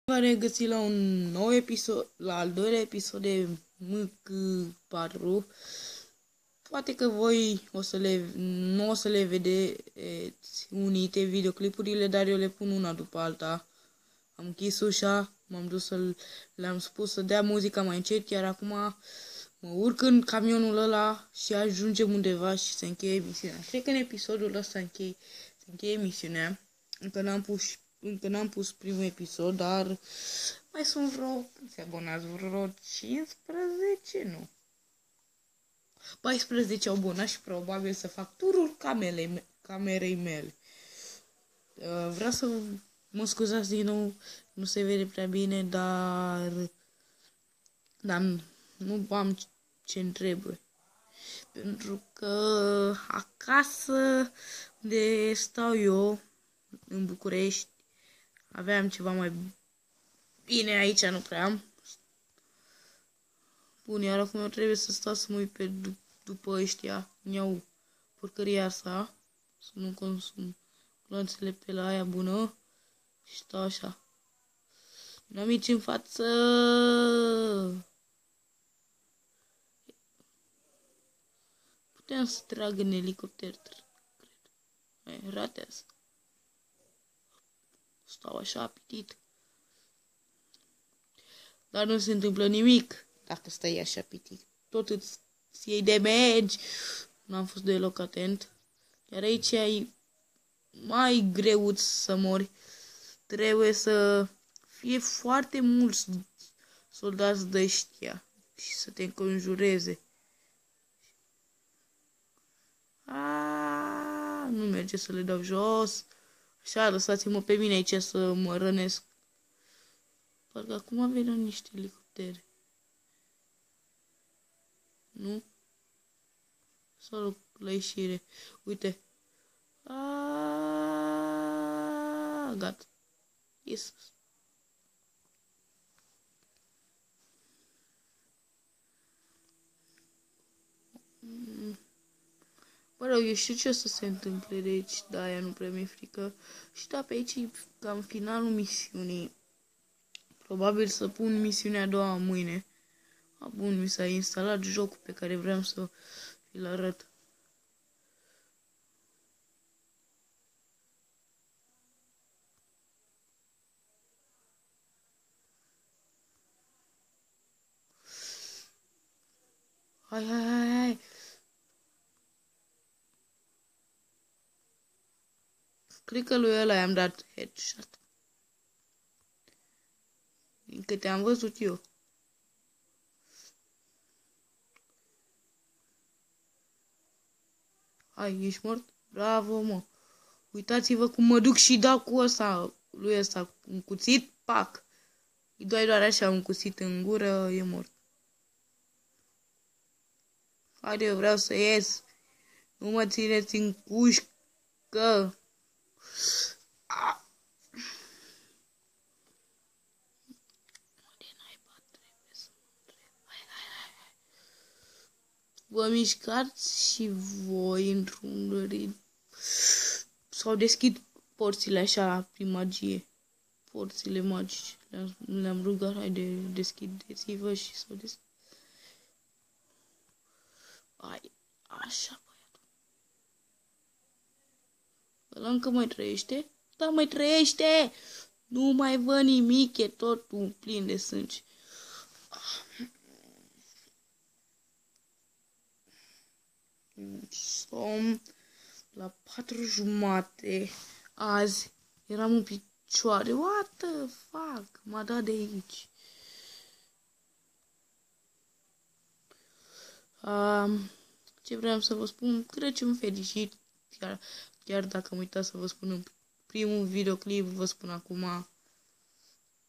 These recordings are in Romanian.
V-am regăsit la un nou episod, la al doilea episod de MK4. Poate că voi nu o să le vedeți unite videoclipurile, dar eu le pun una după alta. Am închis ușa, m-am dus le-am spus să dea muzica mai încet, iar acum mă urc în camionul ăla și ajungem undeva și se încheie emisiunea. Cred că în episodul ăsta se încheie emisiunea. Încă n-am pus primul episod, dar mai sunt se abonează vreo 15, nu. 14 abonați și probabil să fac turul camerei mele. Vreau să mă scuzați din nou, nu se vede prea bine, dar nu am ce-mi trebuie. Pentru că acasă unde stau eu, în București, aveam ceva mai bine, aici nu prea am. Bun, iar acum eu trebuie să stau să mă uit după ăștia. Îmi-iau porcăria asta, să nu consum glonțele pe la aia bună. Și stau așa. Dinamici în față! Puteam să trag în elicopter, cred. Ratează. Stau așa apetit. Dar nu se întâmplă nimic dacă stai așa apetit. Tot îți iei de mergi. N-am fost deloc atent. Iar aici e mai greu să mori. Trebuie să fie foarte mulți soldați de ăștia și să te înconjureze. Nu merge să le dau jos. Așa, lăsați-mă pe mine aici să mă rănesc. Parcă acum veneau niște elicoptere. Nu? Sau la ieșire. Uite. Gata. Yes. Mă rog, eu știu ce o să se întâmple, deci da, aia nu prea mi-e frică. Și da, pe aici e cam finalul misiunii. Probabil să pun misiunea a doua mâine. Bun, mi s-a instalat jocul pe care vreau să vi-l arăt. Hai. Cred că lui ăla i-am dat headshot. Din câte am văzut eu. Hai, ești mort? Bravo, mă. Uitați-vă cum mă duc și dau cu ăsta, lui ăsta, un cuțit, pac. Îi dai doar așa un cuțit în gură, e mort. Haide, eu vreau să ies. Nu mă țineți în cușcă. Vă mișcați și voi într-un ritm. S-au deschis porțile așa prin magie. Porțile magice. Le-am rugat, haide, deschideți-vă și s-au deschis. Hai, așa, băiatul. Ăla încă mai trăiește? Da, mai trăiește! Nu mai văd nimic, e totul plin de sânge. Somn la 4:30 azi. Eram în picioare. What the fuck? M-a dat de aici. Ce vreau să vă spun? Crăciun fericit. Chiar dacă am uitat să vă spun în primul videoclip, vă spun acum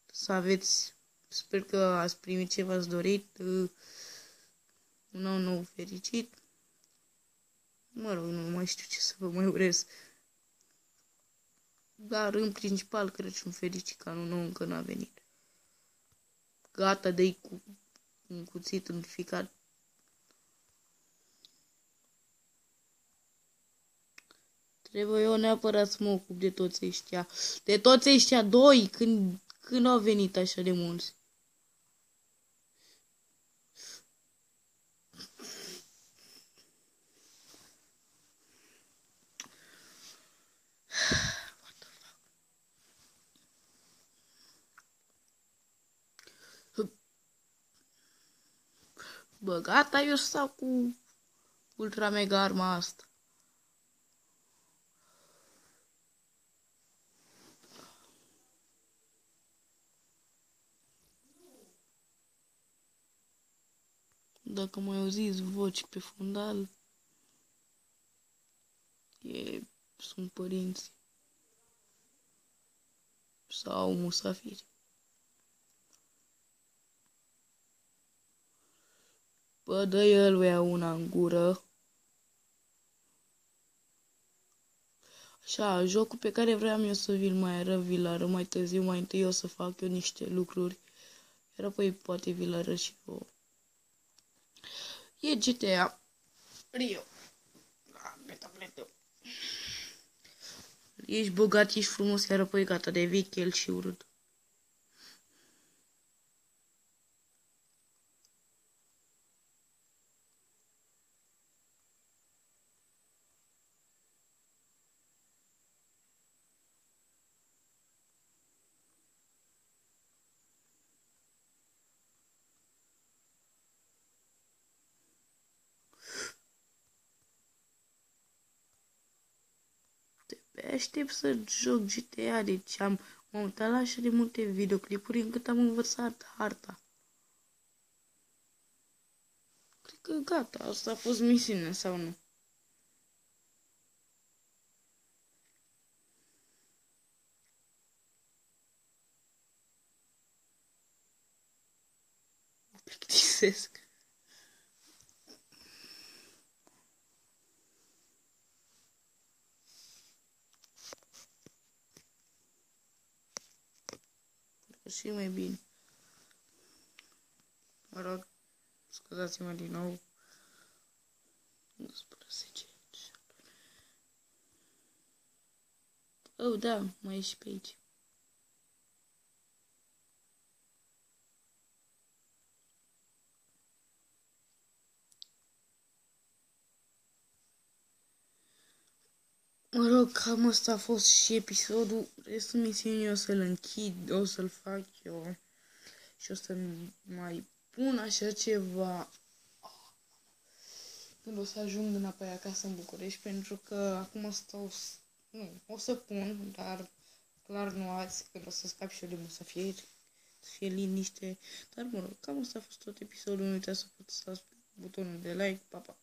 să aveți, sper că ați primit ce v-ați dorit, un an nou fericit. Mă rog, nu mai știu ce să vă mai urez. Dar în principal Crăciun fericit, că anul nou încă n-a venit. Gata, dă-i cu un cuțit în fiecare. Trebuie eu neapărat să mă ocup de toți ăștia. De toți ăștia doi, Când au venit așa de mulți? Bă, gata, eu stau cu ultra mega arma asta. Dacă mai auziți voci pe fundal, sunt părinți sau musafiri. Bă, dă el una în gură. Așa, jocul pe care vreau eu să vi-l mai arăt, vi-l arăt mai târziu, mai întâi o să fac eu niște lucruri, iar apoi poate vi-l arăt și vouă. E GTA Rio. Pe tabletă. Ești bogat, ești frumos, iar apoi gata, devii chel și urât. Aștept să joc GTA, deci m-am uitat la așa de multe videoclipuri încât am învățat harta. Cred că gata, asta a fost misiunea sau nu? Mă plictisesc. Și mai bine. Mă rog, scuzați-mă din nou. 11. Oh, da, mai e și pe aici. Mă rog, cam asta a fost și episodul. Restul misiunii o să-l închid, o să-l fac eu. Și o să mai pun așa ceva când o să ajung înapoi acasă în București, pentru că acum stau, nu, o să pun, dar clar nu azi, când o să scap și eu de musafiri, să fie liniște. Dar mă rog, cam asta a fost tot episodul, nu uitați să apăsați butonul de like, pa, pa!